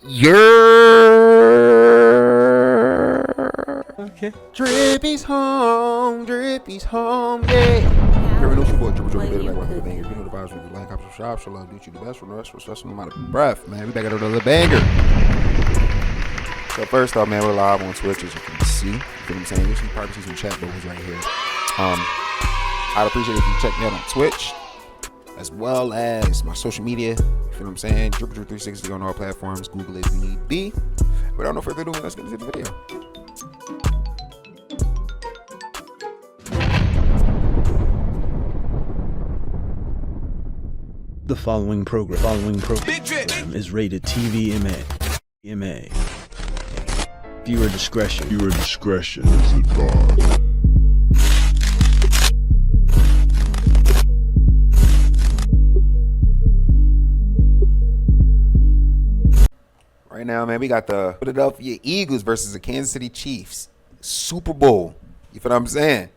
Okay. Drippy's home, yeah. You already know it's your boy, Drippy, like one of the bangers. You know the vibes with the like, option shop, so love, do you the best from the rest, so no matter breath, man. We back at another banger. So first off, man, we're live on Twitch, as you can see. You feel what I'm saying? You probably see some chat bubbles right here. I'd appreciate it if you check me out on Twitch, as well as my social media. You feel what I'm saying? DriPPie360 on all platforms. Google it if you need be. Without no further ado, let's get into the video. The following program is rated TV MA. Viewer discretion is advised. Right now, man, we got the Philadelphia Eagles versus the Kansas City Chiefs. Super Bowl. You feel what I'm saying?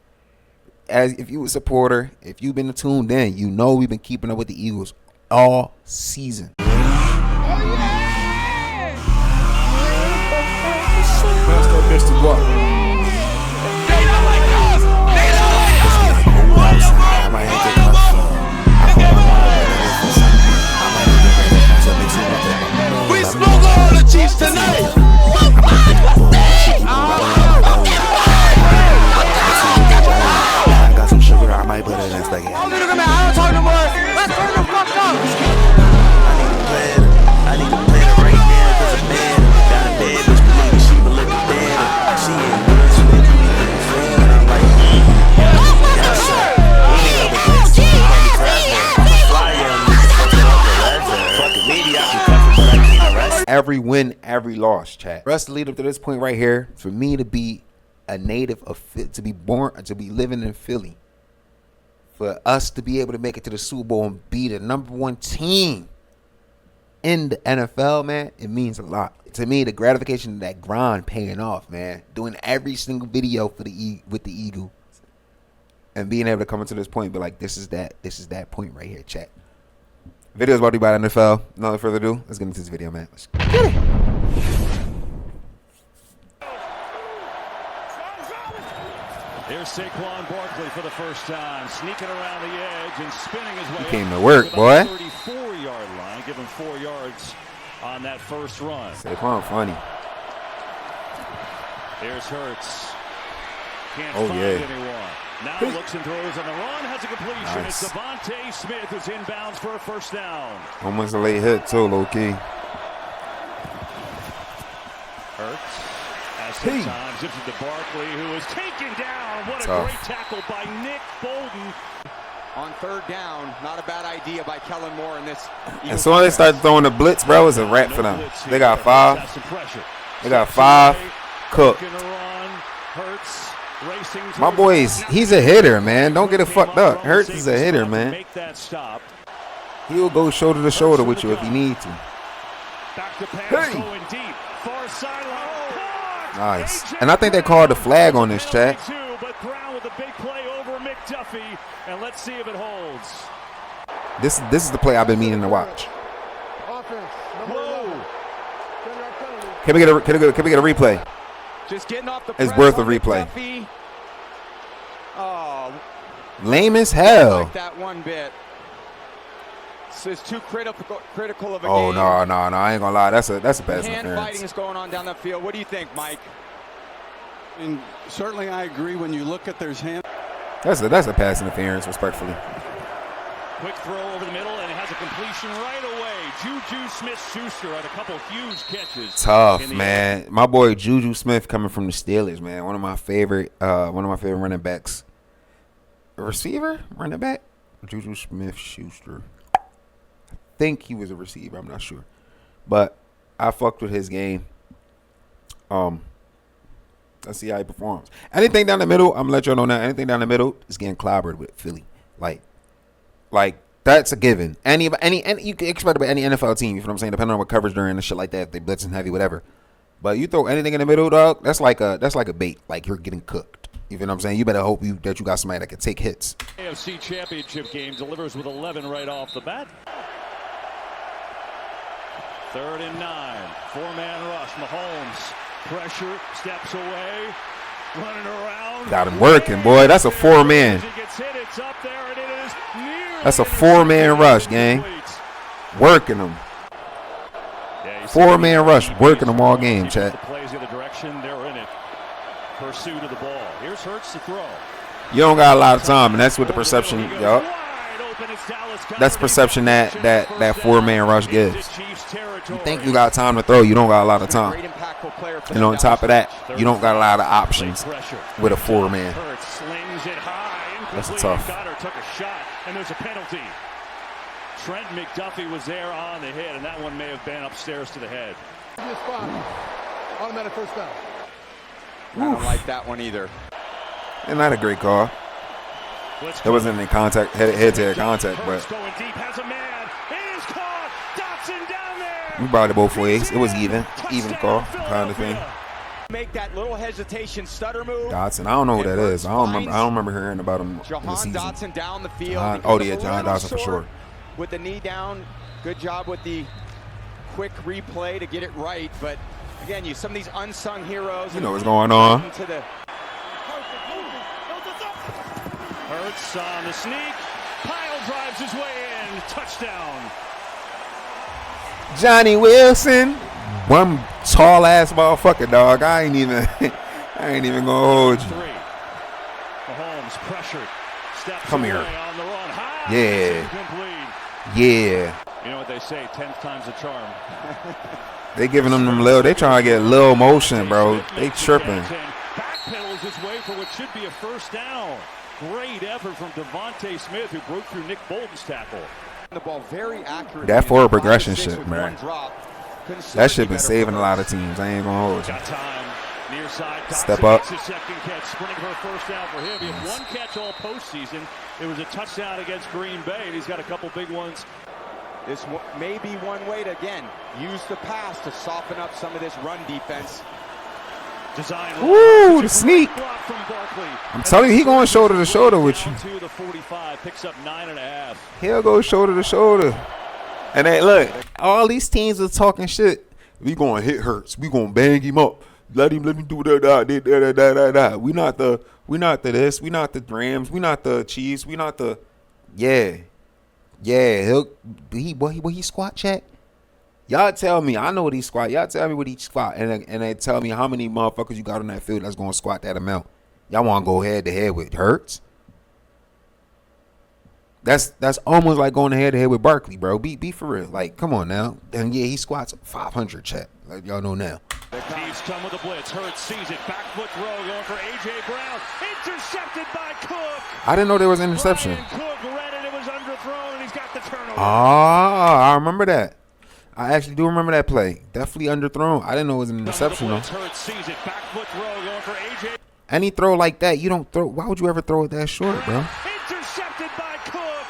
As if you a supporter, if you've been tuned in, you know we've been keeping up with the Eagles all season. Oh, yeah! Master Mr. Walk. They don't like us! They don't like us! I might have to cut we smoke all the Chiefs tonight! I got some sugar, I might put it in spaghetti. Oh, look at me, I don't talk no more. Let's turn the fuck up. I need to play it right now, cause I'm mad. Got a bad bitch, believe me, she been looking bad. She ain't good, so they do me like a friend. I'm like, yeah, sir. Every win, every loss, chat. For us to lead up to this point right here, for me to be a native of, to be living in Philly, for us to be able to make it to the Super Bowl and be the #1 team in the NFL, man, it means a lot. To me, the gratification of that grind paying off, man. Doing every single video for with the Eagles and being able to come to this point, but like this is that point right here, chat. Video is brought to you by the NFL. No further ado, let's get into this video, man. Let's get it. Here's Saquon Barkley for the first time, sneaking around the edge and spinning his way. He came to work, boy. 34-yard line, give him 4 yards on that first run. Saquon funny. Here's Hurts. Can't find anyone. Now looks and throws on the run, has a completion. Nice. It's Devontae Smith who's inbounds for a first down. Almost a late hit too, low key. Hurts has some time, zips it to Barkley, who is taken down. What a great tackle by Nick Bolton. On third down, not a bad idea by Kellen Moore in this. As soon as they start throwing the blitz, bro, it's a wrap for them. They got 5. They got 5 cooked. My boy, he's a hitter, man. Don't get it fucked up. Hurts is a hitter, man. He'll go shoulder to shoulder with you if you need to. Nice. And I think they called the flag on this, chat. But Brown with a big play over McDuffie, and let's see if it holds. This is the play I've been meaning to watch. Can we get a replay? Just getting off the it's worth a replay. Oh, lame as hell. Like that one bit. It's too critical of a game. Oh no! I ain't gonna lie. That's a pass interference. Hand fighting is going on down that field. What do you think, Mike? And certainly, I agree. When you look at there's hand. That's a pass interference, respectfully. Quick throw over the middle, and it has a completion right away. Juju Smith-Schuster had a couple huge catches. Tough, man. My boy Juju Smith coming from the Steelers, man. One of my favorite running backs. A receiver, running back. Juju Smith-Schuster. I think he was a receiver. I'm not sure, but I fucked with his game. Let's see how he performs. Anything down the middle, I'm gonna let y'all know now. Anything down the middle is getting clobbered with Philly. Like that's a given. Any you can expect about any NFL team. You know what I'm saying? Depending on what coverage they're in and shit like that. If they blitzing heavy, whatever. But you throw anything in the middle, dog. That's like a bait. Like you're getting cooked. You know what I'm saying? You better hope that you got somebody that can take hits. AFC Championship game delivers with 11 right off the bat. 3rd and 9. 4-man rush. Mahomes. Pressure. Steps away. Running around. Got him working, boy. That's a 4-man. That's a 4-man rush, gang. Working them. 4-man rush. Working them all game, chat. Plays the other direction. They're in it. Pursuit of the ball. Here's Hurts to throw. You don't got a lot of time, and that's what the perception. Yup. That's perception that 4-man rush gives. You think you got time to throw, you don't got a lot of time. And on top of that, you don't got a lot of options with a 4-man. That's tough. Took a shot, and there's a penalty. Trent McDuffie was there on the hit, and that one may have been upstairs to the head. Automatic first down. I don't like that one either. And not a great call. There wasn't any contact, head-to-head contact, but we brought it both ways. It was even call kind of thing. Make that little hesitation stutter move. Dotson, I don't know who that is. I don't remember hearing about him in the season. Dotson down the field. John Dotson for sure. With the knee down, good job with the quick replay to get it right. But again, some of these unsung heroes. You know what's going on. Hurts on the sneak. Pyle drives his way in. Touchdown. Johnny Wilson. One tall ass motherfucker, dog. I ain't even gonna hold you. Mahomes pressured. Steps Come here. on the run. High. Yeah. Yeah. You know what they say, 10th time's a charm. They giving them little. They trying to get little motion, bro. They tripping. Backpedals his way for what should be a first down. Great effort from Devontae Smith, who broke through Nick Bolton's tackle. The ball very accurate. That forward progression shit, man. That shit been saving a lot of teams. I ain't gonna hold you. Step up. Second catch, sprinting for a first down for him. He had one catch all postseason. It was a touchdown against Green Bay, and he's got a couple big ones. This may be one way to, again, use the pass to soften up some of this run defense. Ooh, the sneak. I'm telling you, he going shoulder to shoulder with you. The 45 picks up 9.5. He'll go shoulder to shoulder. And hey, look, all these teams are talking shit. We gonna hit Hurts. We gonna bang him up. Let him do that. We not the this. We not the Rams. We not the Chiefs. We not the yeah. He squat check. Y'all tell me. I know what he squat. Y'all tell me what he squat, and they tell me how many motherfuckers you got on that field that's gonna squat that amount. Y'all want to go head to head with Hurts? That's almost like going head to head with Barkley, bro. Be for real. Like, come on now. And yeah, he squats 500 check. Like y'all know now. The Chiefs come with a blitz. Hurts sees it. Back foot throw going for A.J. Brown. Intercepted by Cook. I didn't know there was an interception. Cook read it. It was underthrown, and he's got the turnover. Ah, I remember that. I actually do remember that play. Definitely underthrown. I didn't know it was an interception though. Hurts sees it. Back foot throw going for A.J. Any throw like that, you don't throw. Why would you ever throw it that short, bro? Intercepted by Cook.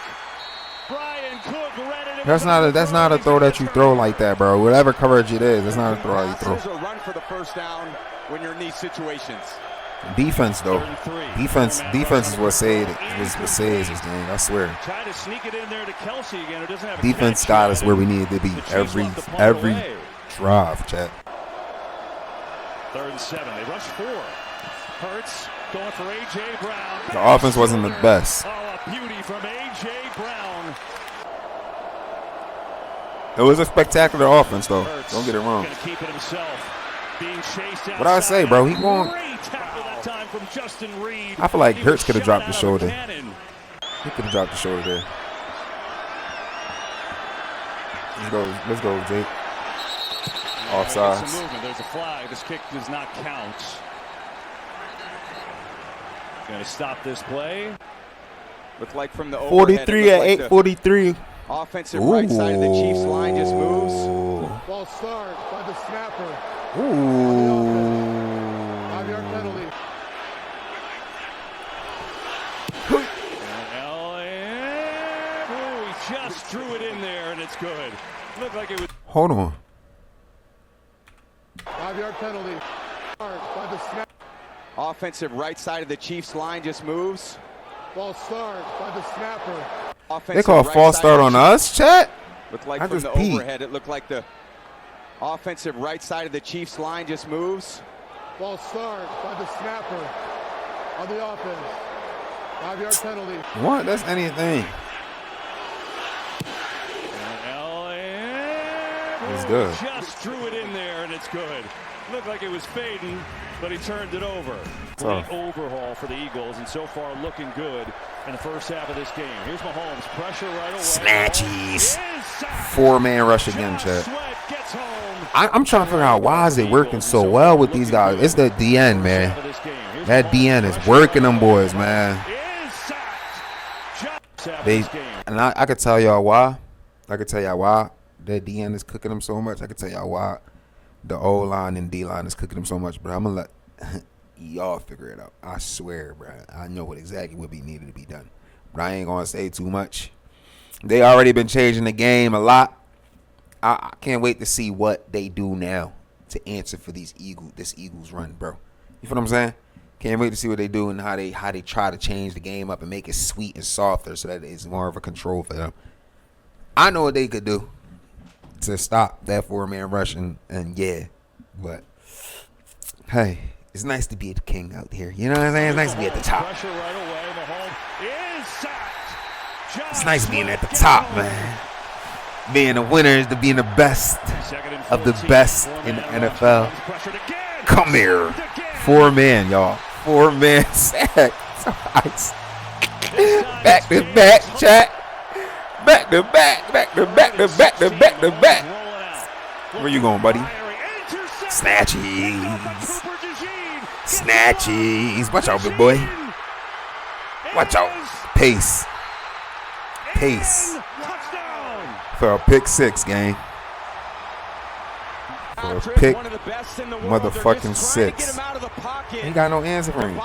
Brian Cook read it. That's not a throw that you throw like that, bro. Whatever coverage it is, that's not a throw you throw. There's a run for the first down when you're in these situations. Defense though, defense is what saves this game. I swear. Try to sneak it in there to Kelsey again. It doesn't have a defense got us where we need to be every drive, chat. 3rd and 7. They rush 4. Hurts going for A.J. Brown. The offense wasn't the best. Oh, a beauty from A.J. Brown. It was a spectacular offense, though. Don't get it wrong. Keep it himself. Being chased what I say, bro? He going. Time from Justin Reed. I feel like Hurts could have dropped the shoulder. He could have dropped the shoulder there. Let's go, Jake. Offsides. There's a flag. This kick does not count. Going to stop this play. Looked like from the 43 at 8:43. Offensive right side of the Chiefs line just moves. Ball start by the snapper. Ooh. 5-yard penalty. He just threw it in there, and it's good. Looked like it was. Hold on. 5-yard penalty. By the snap. Offensive right side of the Chiefs line just moves. Ball start by the snapper. They call a false start on us, chat? Looked like from the overhead, it looked like the Offensive right side of the Chiefs line just moves. False start by the snapper on the offense. 5-yard penalty. What? That's anything. It's good. Just drew it in there, and it's good. Looked like it was fading, but he turned it over. Great overhaul for the Eagles, and so far looking good in the first half of this game. Here's Mahomes, pressure right away. Snatchies. 4-man rush again, Chad. I'm trying to figure out why is it working so well with these guys. It's the DN, man. That DN is working them boys, man. I could tell y'all why. That DN is cooking them so much. I can tell y'all why the O-line and D-line is cooking them so much. But I'm going to let y'all figure it out. I swear, bro. I know what exactly would be needed to be done. But I ain't going to say too much. They already been changing the game a lot. I can't wait to see what they do now to answer for this Eagles run, bro. You feel what I'm saying? Can't wait to see what they do and how they try to change the game up and make it sweet and softer so that it's more of a control for them. I know what they could do to stop that 4-man rush and yeah, but hey, it's nice to be the king out here. You know what I'm saying? It's nice to be at the top. It's nice being at the top, man. Being a winner is to being the best of the best in the NFL. Come here, 4-man, y'all. 4-man sack. Nice. Back to back, chat. Back to back, back to back to back to back to back. Where you going, buddy? Snatchies. Snatchies. Watch out, big boy. Watch out. Pace. Pace. For a pick 6, gang. For a pick motherfucking 6. Ain't got no answer for him.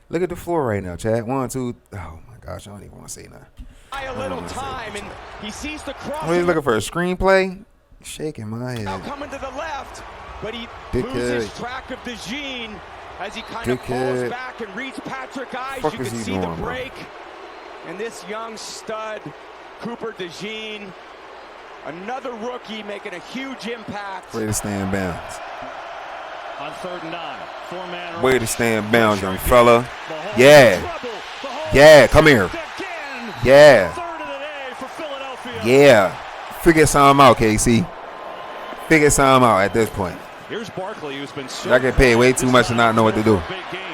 Look at the floor right now, Chad. 1, 2. Oh, my gosh. I don't even want to say nothing. A little time, and he sees the cross. Oh, he's looking for a screenplay? Shaking my head. Now coming to the left, but he loses track of DeJean as he kind of pulls back and reads Patrick Eyes. You can see the break. And this young stud, Cooper DeJean, another rookie making a huge impact. Way to stay in bounds. On 3rd and 9, 4-man. Way to stay in bounds, young fella. Yeah. Yeah, come here. Yeah. Yeah. Figure something out, KC. Figure something out at this point. Here's Barkley, who's been so I get paid way too much to not know what to do.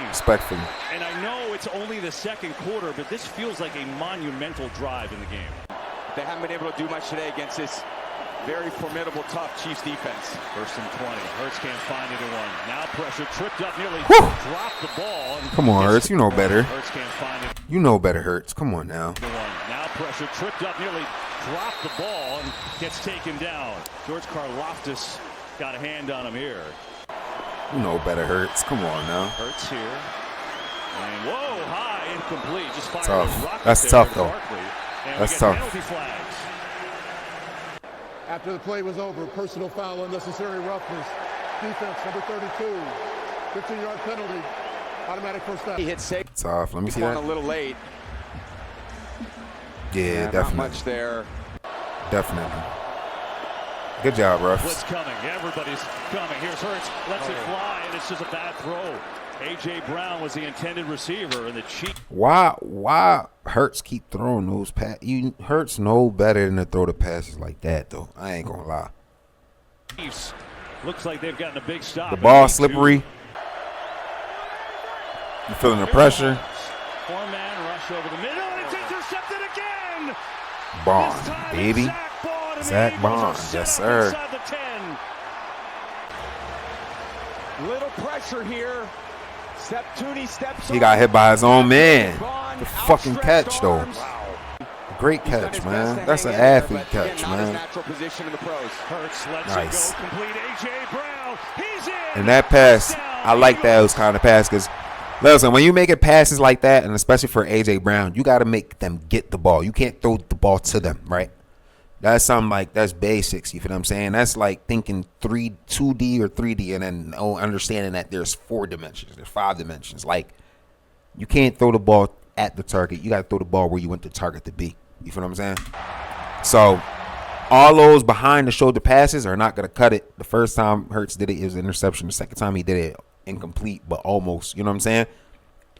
Respectfully. And I know it's only the second quarter, but this feels like a monumental drive in the game. They haven't been able to do much today against this very formidable, tough Chiefs defense. 1st and 20. Hurts can't find anyone. Now pressure tripped up, nearly dropped the ball. Come on, Hurts. You know better. Hurts can't find it. You know better, Hurts. Come on now. Now pressure tripped up, nearly dropped the ball and gets taken down. George Karlaftis got a hand on him here. You know better, Hurts. Come on now. Hurts here. And whoa, high, incomplete. Just fired tough. That's tough, though. That's tough. After the play was over, personal foul, unnecessary roughness. Defense, number 32. 15-yard penalty. Automatic first down. He hit safe. Tough. Let me see that. A little late. Yeah, definitely. Not much there. Definitely. Good job, refs. Blitz coming. Everybody's coming. Here's Hurts. Lets it fly, and it's just a bad throw. A.J. Brown was the intended receiver, and the Chiefs. Why Hurts keep throwing those passes? Hurts know better than to throw the passes like that, though. I ain't gonna lie. Chiefs looks like they've gotten a big stop. The ball slippery. You feeling the pressure? 4-man rush over the middle, and it's intercepted again. Bond, baby. Zach Bond, yes, sir. Little pressure here. He got hit by his own man. The fucking catch, though. Great catch, man. That's an athlete catch, man. Nice. And that pass, I like that. It was kind of pass because, listen, when you make it passes like that, and especially for A.J. Brown, you got to make them get the ball. You can't throw the ball to them, right? That's something like, that's basics, you feel what I'm saying? That's like thinking 2D or 3D and then understanding that there's 4 dimensions, there's 5 dimensions. Like, you can't throw the ball at the target. You got to throw the ball where you want the target to be. You feel what I'm saying? So, all those behind the shoulder passes are not going to cut it. The first time Hurts did it was an interception. The second time he did it, incomplete, but almost. You know what I'm saying?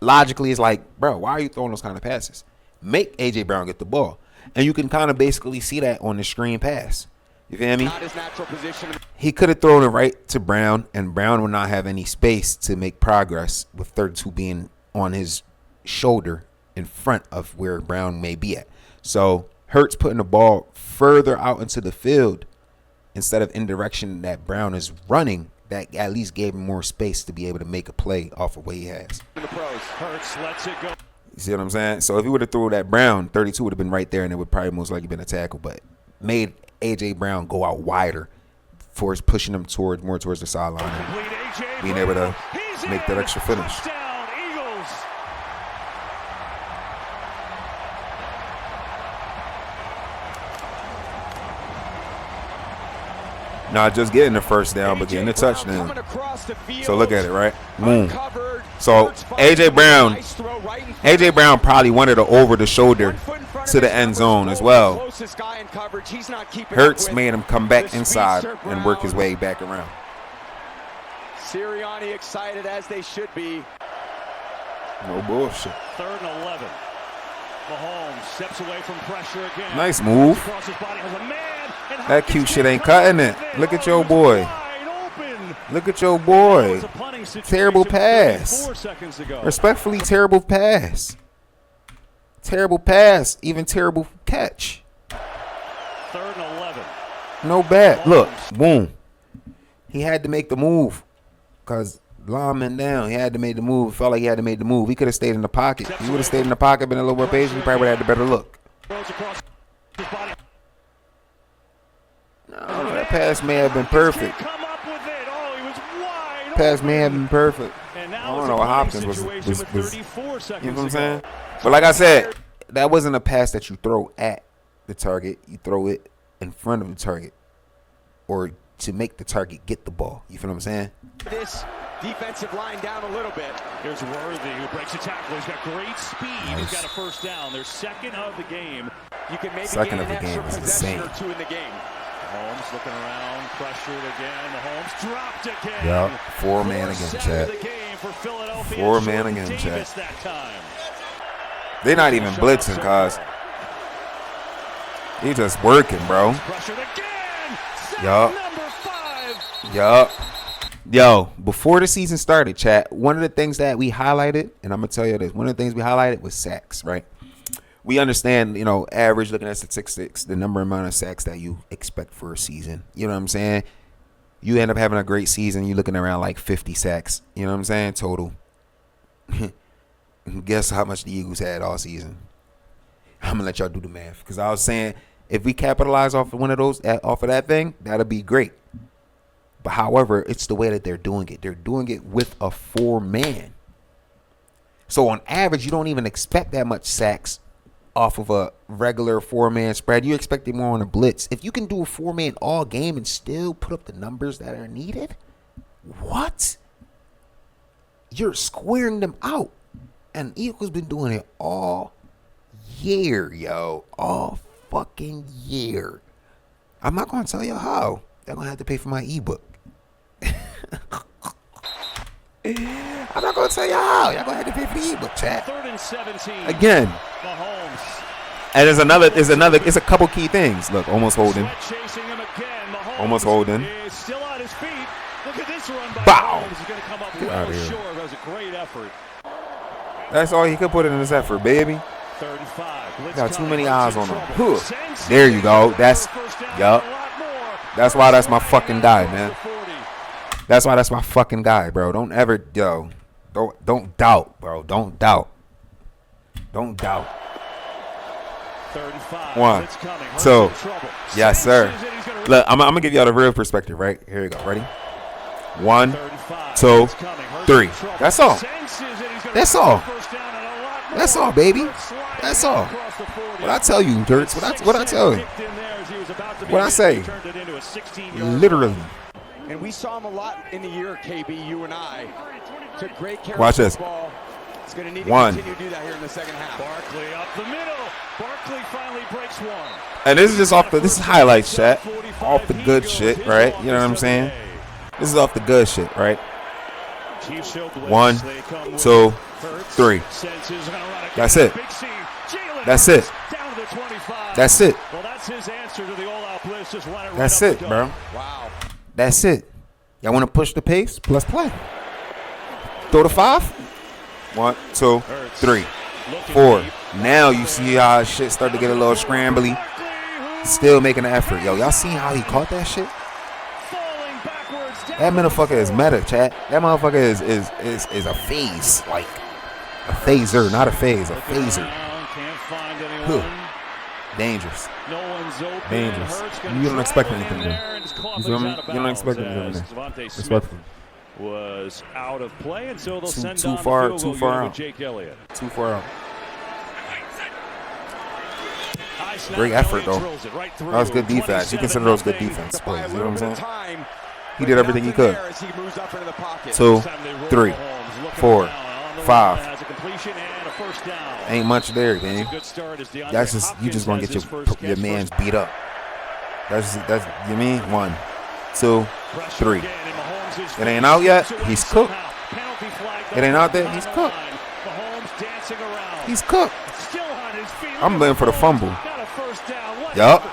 Logically, it's like, bro, why are you throwing those kind of passes? Make A.J. Brown get the ball. And you can kind of basically see that on the screen pass. You feel me? Not his natural position. He could have thrown it right to Brown, and Brown would not have any space to make progress with 32 being on his shoulder in front of where Brown may be at. So Hurts putting the ball further out into the field instead of in direction that Brown is running, that at least gave him more space to be able to make a play off of what he has. The pros. Hurts lets it go. You see what I'm saying? So if he would have threw that Brown, 32 would have been right there, and it would probably most likely been a tackle, but made A.J. Brown go out wider for his pushing him more towards the sideline and being able to make that extra finish. Touchdown, Eagles. Not just getting the first down, but getting the touchdown. So look at it, right? Boom. So A.J. Brown probably wanted to over the shoulder to the end zone as well. Hurts made him come back inside and work his way back around. Sirianni excited as they should be. No bullshit. 3rd and 11. Mahomes steps away from pressure again. Nice move. That cute shit ain't cutting it. Look at your boy. Look at your boy. Terrible pass. Respectfully, terrible pass. Terrible pass. Even terrible catch. 3rd and 11. No bad. Look, boom. He had to make the move because lineman down. He had to make the move. It felt like he had to make the move. He could have stayed in the pocket. He would have stayed in the pocket, been a little more patient. He probably would have had a better look. No, that pass may have been perfect. Pass may have been perfect. I don't know what Hopkins was. You know what I'm saying? But like I said, that wasn't a pass that you throw at the target. You throw it in front of the target or to make the target get the ball. You feel what I'm saying? This defensive line down a little bit. Here's Worthy who breaks a tackle. He's got great speed. Nice. He's got a first down. They're second of the game. You can maybe second get of an the game extra is possession insane. or two in the game. Mahomes looking around, pressured again. Mahomes dropped again. Yep, 4-man again, Chad. 4-man again, Chad. They're not even blitzing, cuz. He just working, bro. Yup. Yup. Yo, before the season started, chat, one of the things that we highlighted, and I'm going to tell you this, one of the things we highlighted was sacks, right? We understand, you know, average, looking at statistics, the amount of sacks that you expect for a season. You know what I'm saying? You end up having a great season, you're looking around like 50 sacks. You know what I'm saying? Total. Guess how much the Eagles had all season? I'm going to let y'all do the math. Because I was saying, if we capitalize off of one of those, off of that thing, that'll be great. But however, it's the way that they're doing it. They're doing it with a 4-man. So on average, you don't even expect that much sacks off of a regular 4-man spread. You expect it more on a blitz. If you can do a 4-man all game and still put up the numbers that are needed, what? You're squaring them out. And Eagles been doing it all year, yo. All fucking year. I'm not going to tell you how. They're going to have to pay for my ebook. I'm not going to tell you how. Y'all going to have to pay for the ebook, chat. 3rd and 17. Again. Mahomes. And it's a couple key things. Look, almost holding. Almost holding. Still on his feet. Look at this run by Bow. Mahomes. He's going to come up Get out of here. short. That was a great effort. That's all he could put in his effort, baby. 35. Got too many eyes on him. There you go. That's, yup. That's why that's my fucking guy, man. That's why that's my fucking guy, bro. Don't ever, yo. Don't doubt, bro. Don't doubt. Don't doubt. 35. 1, 2. Yes, sir. Look, I'm going to give y'all the real perspective, right? Here you go. Ready? 1, 2, 3. That's all. That's all. That's all, baby. That's all. What I tell you, Dirks. What I tell you. What I say. Literally. And we saw him a lot in the year, KB, you and I. Took great care Watch of this. the ball. He's going to need to One. continue to do that here in the second half. Barkley up the middle. Barkley finally breaks one. And this is just off the, this is highlights, chat. Off the good shit, right? You know what I'm saying? This is off the good shit, right? 1, 2, 3. That's it. That's it. That's it. Well, that's his answer to the all-out blitz. Just run it That's right it, up the bro. gut. Wow. That's it. Y'all want to push the pace? Let's play. Throw the 5. 1, 2, 3, 4. Now you see how shit start to get a little scrambly. Still making an effort. Yo, y'all see how he caught that shit? That motherfucker is meta, chat. That motherfucker is a phase. Like a phaser, not a phase, a phaser. Huh. Dangerous. Dangerous. You don't expect anything there. You feel me? You don't expect anything there. Respectful. Was out of play, and so they'll send Too down far, the too field far goal out. Jake Elliott. Too far out. Great effort, though. That was good defense. You consider those good defense plays. You know what I'm saying? He did everything he could. 2, 3, 4, 5. Ain't much there, man. That's just, you just gonna get your man's beat up. That's you mean 1, 2, 3. It ain't out yet. He's cooked. It ain't out there. He's cooked. He's cooked. I'm looking for the fumble. Yup.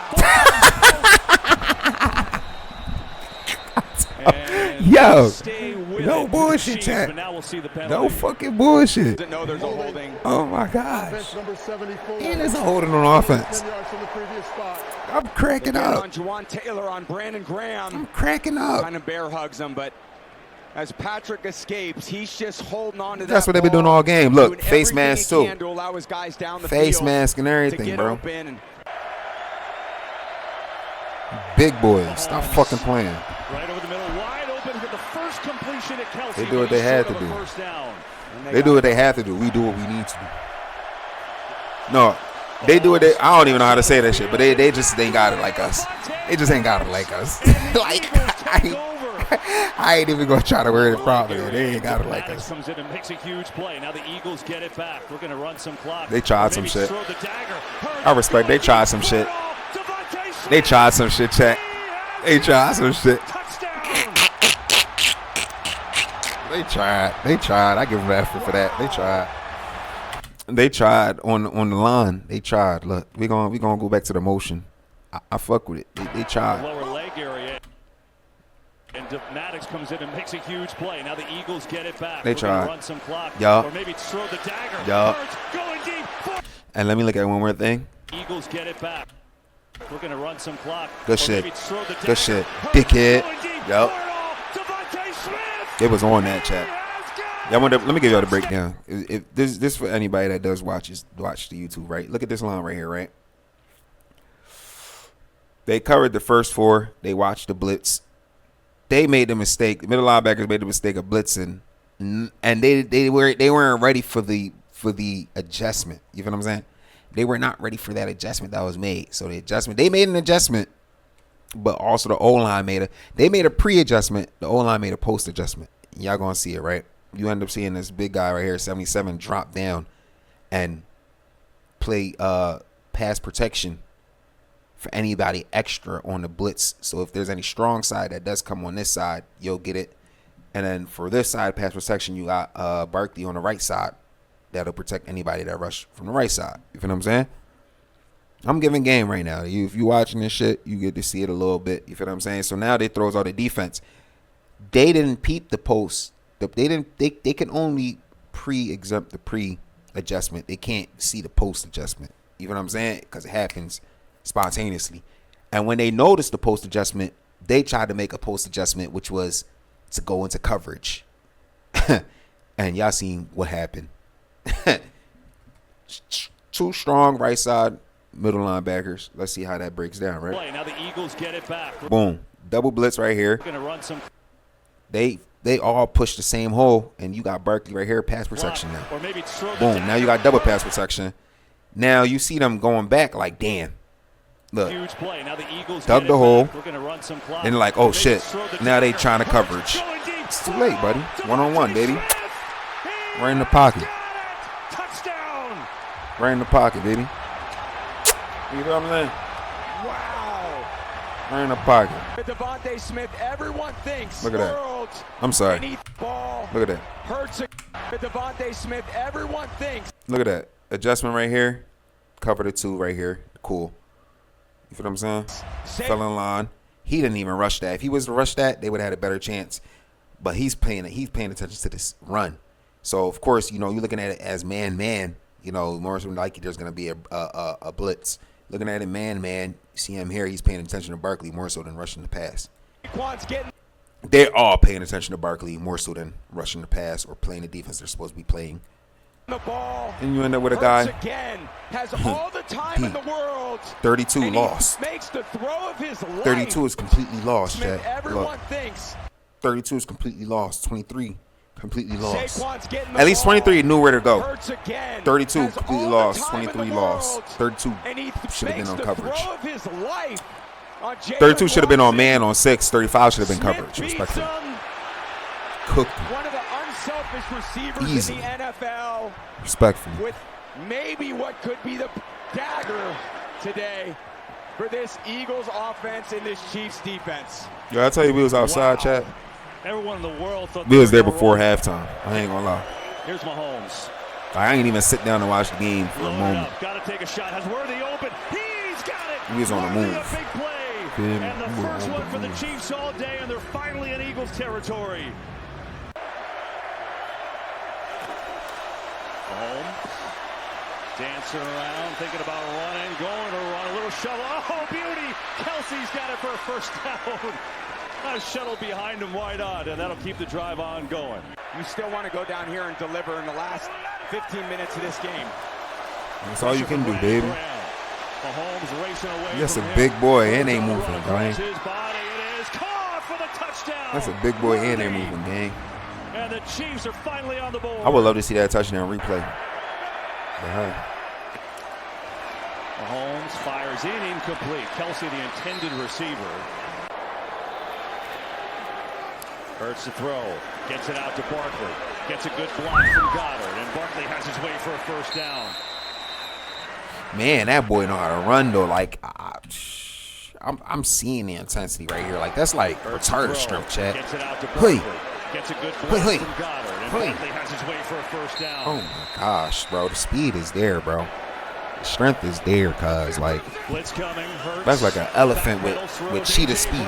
Yo, no bullshit, chat. No fucking bullshit. Oh my gosh. And there's a holding on offense. I'm cracking up. On Juwan Taylor, on Brandon Graham. I'm cracking up. Kind of bear hugs him, but as Patrick escapes, he's just holding on to that. That's what they've been doing all game. Look, face mask too. Face mask and everything, bro. Big boys, stop fucking playing. Right over the middle, wide open for the first completion at Kelsey. They do what they had to do. They do what they have to do. We do what we need to do. No, they do what they. I don't even know how to say that shit, but they just ain't got it like us. They just ain't got it like us. Like I ain't even gonna try to word it properly. They ain't got it like us. Comes in and makes a huge play. Now the Eagles get it back. We're gonna run some clock. They tried some shit. I respect. They tried some shit. They tried some shit, chat. They tried some shit. They tried. They tried. I give them effort for that. They tried. They tried on the line. They tried. Look, we gonna go back to the motion. I fuck with it. They tried. Lower leg area. And Maddox comes in and makes a huge play. Now the Eagles get it back. They tried. Run some clock. Yeah. Or maybe throw the dagger. Yeah. Going deep. And let me look at one more thing. Eagles get it back. We're gonna run some clock. Good shit. Good shit. Dickhead. Yup. It was on that, chat. Yeah, let me give y'all the breakdown. If this for anybody that does watch the YouTube, right? Look at this line right here, right? They covered the first 4. They watched the blitz. They made the mistake. The middle linebackers made the mistake of blitzing, and they weren't ready for the adjustment. You feel what I'm saying? They were not ready for that adjustment that was made. So they made an adjustment, but also the O-line made a pre-adjustment. The O-line made a post-adjustment. Y'all gonna see it, right? You end up seeing this big guy right here, 77, drop down and play pass protection for anybody extra on the blitz. So if there's any strong side that does come on this side, you'll get it. And then for this side, pass protection, you got Barkley on the right side. That'll protect anybody that rush from the right side. You feel what I'm saying? I'm giving game right now. If you watching this shit, you get to see it a little bit. You feel what I'm saying? So now they throws all the defense. They didn't peep the post. They can only pre-exempt the pre-adjustment. They can't see the post-adjustment. You know what I'm saying? Because it happens spontaneously. And when they noticed the post-adjustment, they tried to make a post-adjustment, which was to go into coverage. And y'all seen what happened. Two strong right side middle linebackers. Let's see how that breaks down, right? Now the Eagles get it back. Boom. Double blitz right here. Gonna run some. They all push the same hole, and you got Barkley right here, pass protection now. Or maybe boom. Now you got double pass protection. Now you see them going back like, damn. Look. Huge play. Now the Eagles dug the hole. We're gonna run some clock. And like, oh shit. Now they trying to coverage. It's too late, buddy. 1-on-1, baby. Right in the pocket. Right in the pocket, baby. You know what I'm saying? Wow. Right in the pocket. With Devontae Smith, everyone thinks. Look at that. I'm sorry. Ball. Look at that. Hurts with Devontae Smith, everyone thinks. Look at that. Adjustment right here. Cover the 2 right here. Cool. You feel what I'm saying? Fell in line. He didn't even rush that. If he was to rush that, they would have had a better chance. But he's paying attention to this run. So of course, you know, you're looking at it as man. You know, more than likely there's gonna be a blitz. Looking at it man. You see him here, he's paying attention to Barkley more so than rushing the pass. They're all paying attention to Barkley more so than rushing the pass or playing the defense they're supposed to be playing. The ball. And you end up with a guy again has all the time in the world. 32 lost. Makes the throw of his life. 32 is completely lost, Smith, Chad. everyone thinks. 32 is completely lost. 23 completely lost. At least 23 knew where to go. 32 32 completely lost. 23 lost. 32 should have been on coverage. 32 should have been on man on 6. 35 should have been coverage. Respectfully. Cooked him. One of the unselfish receivers Easily. in the NFL. Respectfully. With maybe what could be the dagger today for this Eagles offense and this Chiefs defense. Yo, I tell you, we was outside, chat. Everyone in the world thought We was there before halftime. I ain't gonna lie. Here's Mahomes. I ain't even sit down and watch the game for a moment. Got to take a shot. Has Worthy open. He's got it. We was on the move. A big play. And the first one for the Chiefs all day, and they're finally in Eagles territory. Mahomes dancing around, thinking about running, going to run, a little shuttle. Oh, beauty! Kelsey's got it for a first down. A shuttle behind him wide on, and that'll keep the drive on going. You still want to go down here and deliver in the last 15 minutes of this game. That's all you can do, baby. Mahomes racing away. That's a big boy, and they moving, gang. His body, it is caught for the touchdown. That's a big boy, and they moving, gang. And the Chiefs are finally on the board. I would love to see that touchdown replay. Mahomes fires in, incomplete. Kelsey, the intended receiver. Hurts the throw, gets it out to Barkley. Gets a good block from Goddard, and Barkley has his way for a first down. Man, that boy know how to run though. Like, I'm seeing the intensity right here. Like, that's like retarded strength, Chad. Gets it out to Barkley. Gets a good block Hey. from Goddard, and Barkley has his way for a first down. Oh my gosh, bro, the speed is there, bro. The strength is there, cuz like Blitz coming, Hurts. that's like an elephant with cheetah speed.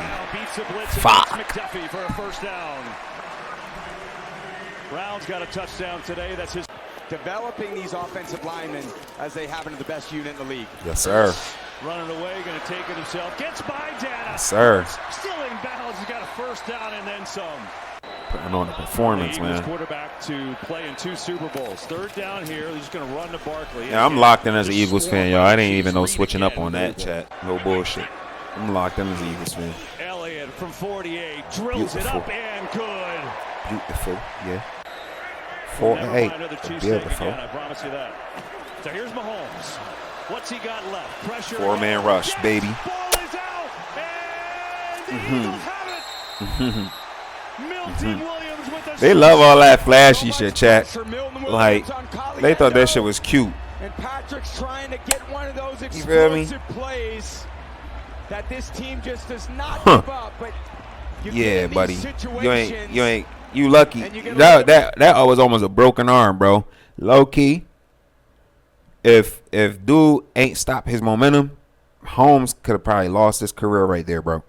Fuck. McDuffie for a first down. Brown's got a touchdown today. That's his. Developing these offensive linemen as they have into the best unit in the league. Yes, sir. Running away, going to take it himself. Gets by Dana. Yes, sir. Still in bounds. He's got a first down and then some. Putting on a performance, The Eagles man. quarterback to play in 2 Super Bowls. Third down here. They're just going to run to Barkley. Yeah, I'm locked in as an Eagles fan, y'all. I didn't even know switching up on that, chat. No bullshit. I'm locked in as an Eagles fan. Elliott from 48 drills it up and good. Beautiful, yeah. Never 4-8. mind another Chiefs Beautiful. again, I promise you that. So here's Mahomes. What's he got left? Pressure. 4-man rush, baby. Ball is out, and the Eagles have it. Milton Williams with the They love all that flashy shit, chat. Like, they thought that shit was cute. And Patrick's trying to get one of those You feel me? explosive plays that this team just does not give up. But you get Yeah, in these buddy. situations, You lucky. That was almost a broken arm, bro. Low key. If dude ain't stopped his momentum, Holmes could have probably lost his career right there, bro.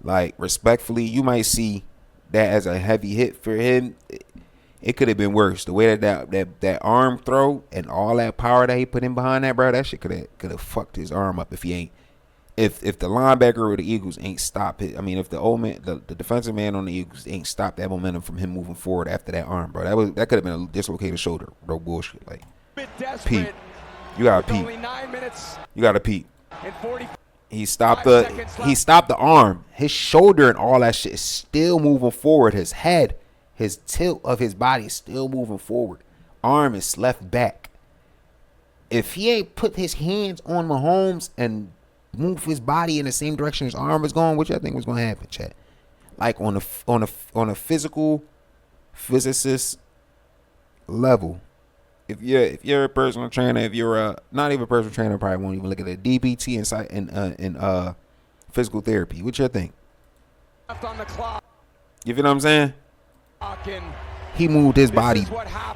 Like, respectfully, you might see that as a heavy hit for him. It could have been worse. The way that arm throw and all that power that he put in behind that, bro, that shit could have fucked his arm up if he ain't. If the linebacker of the Eagles ain't stopped it, I mean, if the old man, the defensive man on the Eagles ain't stopped that momentum from him moving forward after that arm, bro, that could have been a dislocated shoulder, bro. Bullshit. Like, Pete, you gotta peep. You gotta peep. He stopped the arm. His shoulder and all that shit is still moving forward. His head, his tilt of his body is still moving forward. Arm is left back. If he ain't put his hands on Mahomes and move his body in the same direction his arm is going, which I think was going to happen, chat. Like on a physical physicist level, if you're a personal trainer, if you're a not even a personal trainer, probably won't even look at a DBT and physical therapy. What you think? Left on the clock. You feel what I'm saying? And He moved his body.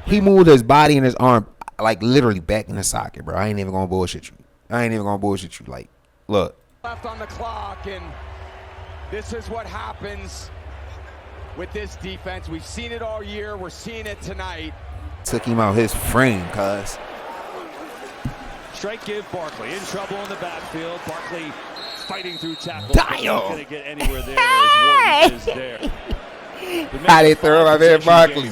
He moved his body and his arm like literally back in the socket, bro. I ain't even gonna bullshit you. Like, look. Left on the clock, and this is what happens with this defense. We've seen it all year. We're seeing it tonight. Took him out his frame, cuz. Strike give Barkley in trouble in the backfield. Barkley fighting through tackles. Damn. Not going to get anywhere there as Wharton is there. How they throw my man Barkley.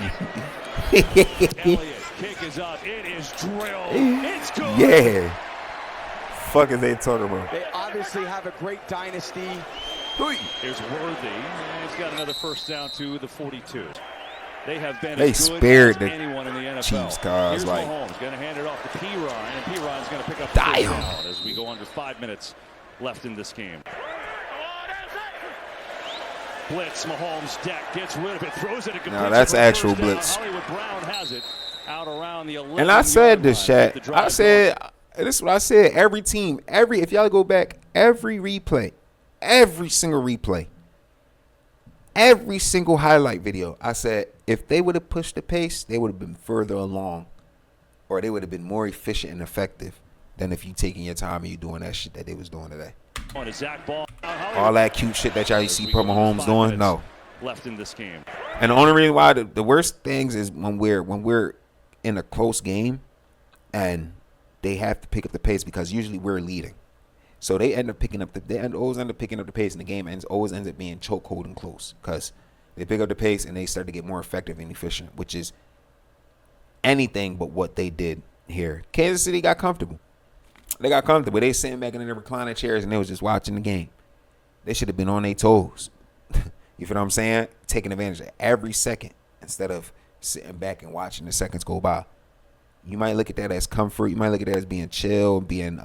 Elliott, kick is up. It is drilled. It's good. Yeah. Fuck is they talking about? They obviously have a great dynasty. Here's Worthy. He's got another first down to the 42. They have been They as good spared as the anyone in the NFL. Chiefs, cuz, Here's like- Mahomes going to hand it off to P-Ron, and P-Ron's going to pick up the first down as we go under 5 minutes left in this game. Blitz, Mahomes, deck, gets rid of it, throws it. No, that's actual blitz. Hollywood Brown has it out around the 11. And I said this, chat. I said, this is what I said. Every team, if y'all go back, every single replay, every single highlight video, I said, if they would have pushed the pace, they would have been further along, or they would have been more efficient and effective than if you taking your time and you doing that shit that they was doing today. All that cute shit that y'all see Mahomes doing, no. Left in this game. And the only reason why the worst things is when we're in a close game and they have to pick up the pace because usually we're leading. So they end up picking up always end up picking up the pace, and the game always ends up being chokehold and close because they pick up the pace and they start to get more effective and efficient, which is anything but what they did here. Kansas City got comfortable. They got comfortable. They sitting back in their recliner chairs and they was just watching the game. They should have been on their toes. You feel what I'm saying? Taking advantage of every second instead of sitting back and watching the seconds go by. You might look at that as comfort. You might look at that as being chill, being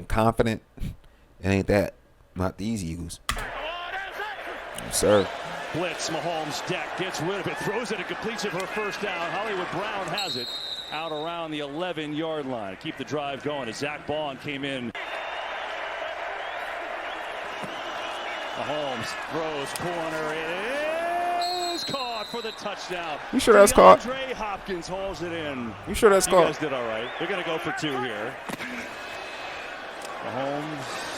confident. It ain't that. Not these Eagles. Yes, sir. Blitz, Mahomes, deck, gets rid of it, throws it, and completes it for a first down. Hollywood Brown has it out around the 11-yard line. Keep the drive going as Zach Bond came in. Mahomes throws corner. It is caught for the touchdown. You sure that's caught? DeAndre Hopkins hauls it in. You sure that's You caught? guys did all right. They're going to go for two here. Mahomes.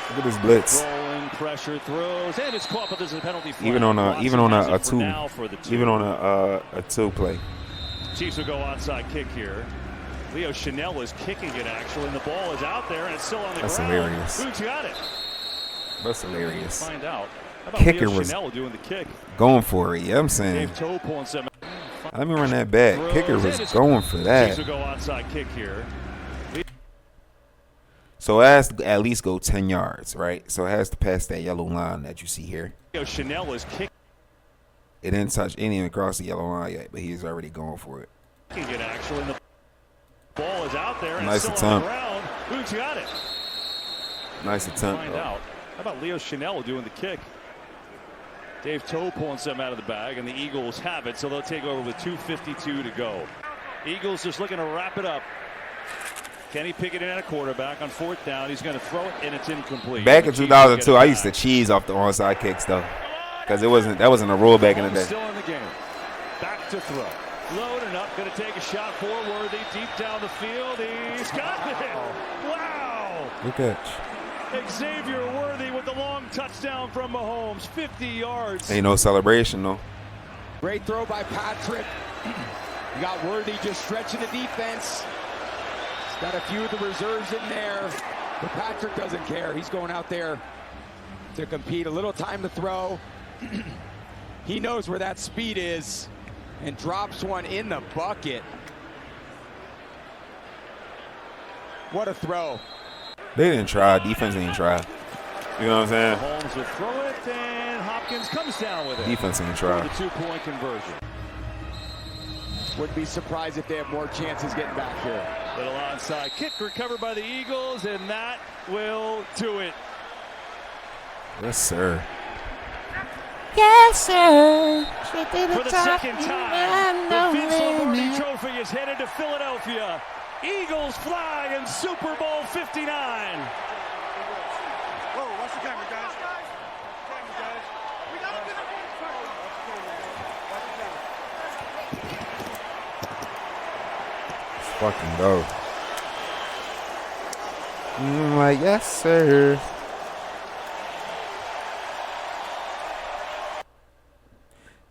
Look at this blitz. Rolling, pressure, throws, and it's caught, but there's a penalty flag. Even on a two play. Chiefs will go onside kick here. Leo Chanel is kicking it actually, and the ball is out there, and it's still on the That's ground. hilarious. Who's got it? That's hilarious. Find out. How about Kicker Leo was Chanel doing the kick? Going for it. Yeah, I'm saying. Dave Toe pulling some. Let me run that back. Throws, Kicker and was it's- going for that. Chiefs will go onside kick here. So it has to at least go 10 yards, right? So it has to pass that yellow line that you see here. Leo Chanel is kicking It didn't even cross the yellow line yet, but he's already going for it. it actually, and the ball is out there, and Nice it's still on the attempt. ground. Who's got it? Nice attempt, Find though. out. How about Leo Chanel doing the kick? Dave Toe pulling something out of the bag, and the Eagles have it, so they'll take over with 2:52 to go. Eagles just looking to wrap it up. Kenny Pickett in at a quarterback on fourth down. He's going to throw it, and it's incomplete. Back in The Chiefs 2002, will I get it used to back. cheese off the onside kicks, though, because that wasn't a rule back in the day. Still in the game. Back to throw. Loading up, going to take a shot for Worthy deep down the field. He's got it. Wow. Good catch. Xavier Worthy with the long touchdown from Mahomes, 50 yards. Ain't no celebration, though. Great throw by Patrick. You got Worthy just stretching the defense. He's got a few of the reserves in there, but Patrick doesn't care. He's going out there to compete. A little time to throw. He knows where that speed is and drops one in the bucket. What a throw. They didn't try. Defense didn't try. You know what I'm saying? Mahomes will throw it, and Hopkins comes down with it. Defense didn't For try. the two-point conversion. Wouldn't be surprised if they have more chances getting back here. Little onside kick recovered by the Eagles, and that will do it. Yes, sir. Yes, sir. For the second time, the Vince Lombardi Trophy is headed to Philadelphia. Eagles fly in Super Bowl 59. Whoa, watch the camera, guys. Camera, guys. We gotta get it. Watch the camera. Fucking go. I'm like, yes, sir.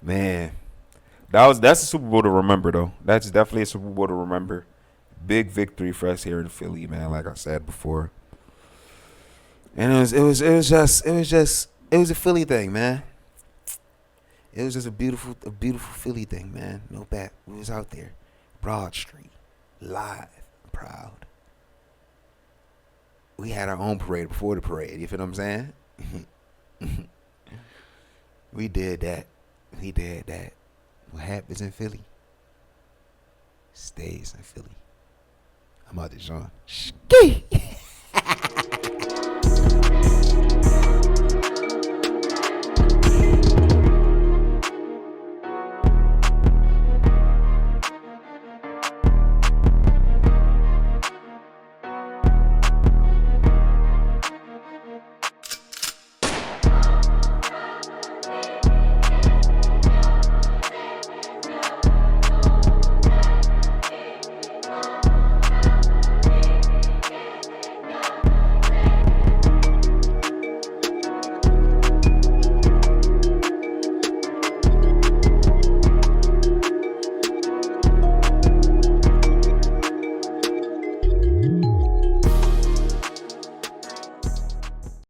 Man, that's a Super Bowl to remember, though. That's definitely a Super Bowl to remember. Big victory for us here in Philly, man. Like I said before, and it was a Philly thing, man. It was just a beautiful Philly thing, man. No bat. We was out there, Broad Street, live, proud. We had our own parade before the parade. You feel what I'm saying? We did that. We did that. What happens in Philly stays in Philly. I'm out there, Sean. Ski.